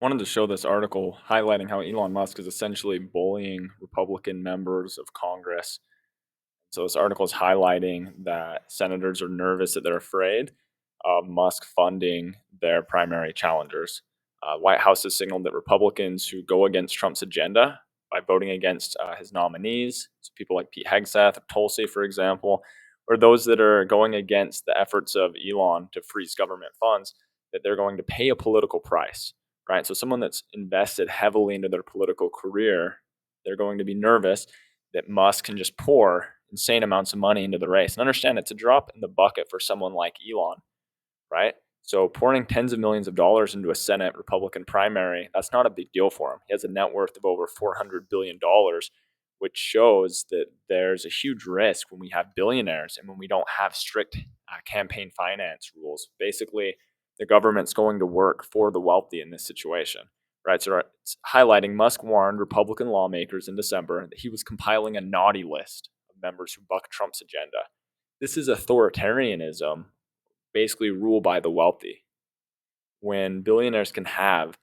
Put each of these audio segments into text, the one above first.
Wanted to show this article highlighting how Elon Musk is essentially bullying Republican members of Congress. So this article is highlighting that senators are nervous that they're afraid of Musk funding their primary challengers. White House has signaled that Republicans who go against Trump's agenda by voting against his nominees, so people like Pete Hegseth of Tulsi, for example, or those that are going against the efforts of Elon to freeze government funds, that they're going to pay a political price, right? So someone that's invested heavily into their political career, they're going to be nervous that Musk can just pour insane amounts of money into the race. And understand it's a drop in the bucket for someone like Elon, right? So pouring tens of millions of dollars into a Senate Republican primary, that's not a big deal for him. He has a net worth of over $400 billion, which shows that there's a huge risk when we have billionaires and when we don't have strict campaign finance rules. Basically, the government's going to work for the wealthy in this situation, right? So it's highlighting Musk warned Republican lawmakers in December that he was compiling a naughty list of members who buck Trump's agenda. This is authoritarianism, basically rule by the wealthy. When billionaires can have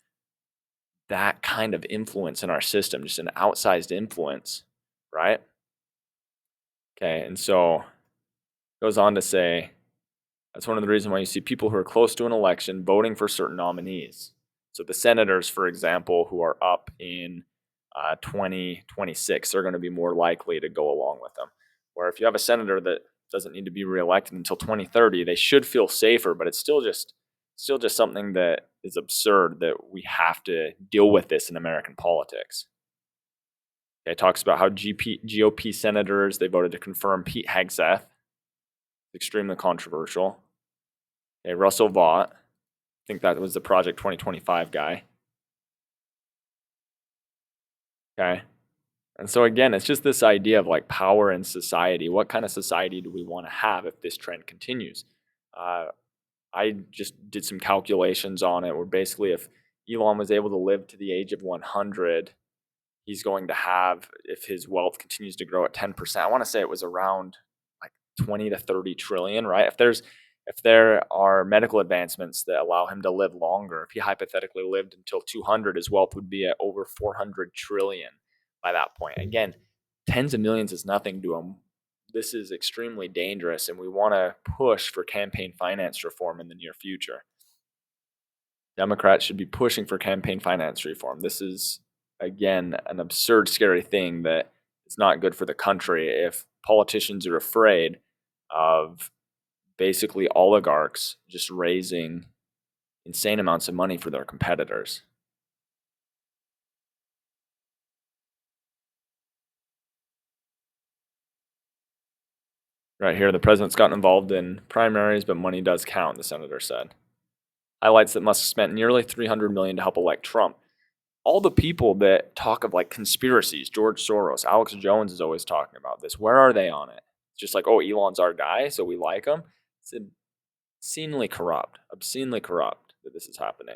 that kind of influence in our system, just an outsized influence, right? Okay, and so goes on to say that's one of the reasons why you see people who are close to an election voting for certain nominees. So the senators, for example, who are up in 2026, they're going to be more likely to go along with them. Where if you have a senator that doesn't need to be reelected until 2030, they should feel safer, but it's still just something that is absurd that we have to deal with this in American politics. Okay, it talks about how GOP senators they voted to confirm Pete Hegseth, extremely controversial. Okay, Russell Vought, I think that was the Project 2025 guy. Okay, and so again, it's just this idea of like power in society. What kind of society do we want to have if this trend continues? Uh, I just did some calculations on it where basically if Elon was able to live to the age of 100, he's going to have, if his wealth continues to grow at 10%, I want to say it was around like 20 to 30 trillion, right? If there are medical advancements that allow him to live longer, if he hypothetically lived until 200, his wealth would be at over 400 trillion by that point. Again, tens of millions is nothing to him. This is extremely dangerous, and we want to push for campaign finance reform in the near future. Democrats should be pushing for campaign finance reform. This is, again, an absurd, scary thing that is not good for the country if politicians are afraid of basically oligarchs just raising insane amounts of money for their competitors. Right here, the president's gotten involved in primaries, but money does count, the senator said. Highlights that Musk spent nearly $300 million to help elect Trump. All the people that talk of like conspiracies, George Soros, Alex Jones is always talking about this. Where are they on it? It's just like, oh, Elon's our guy, so we like him. It's obscenely corrupt that this is happening.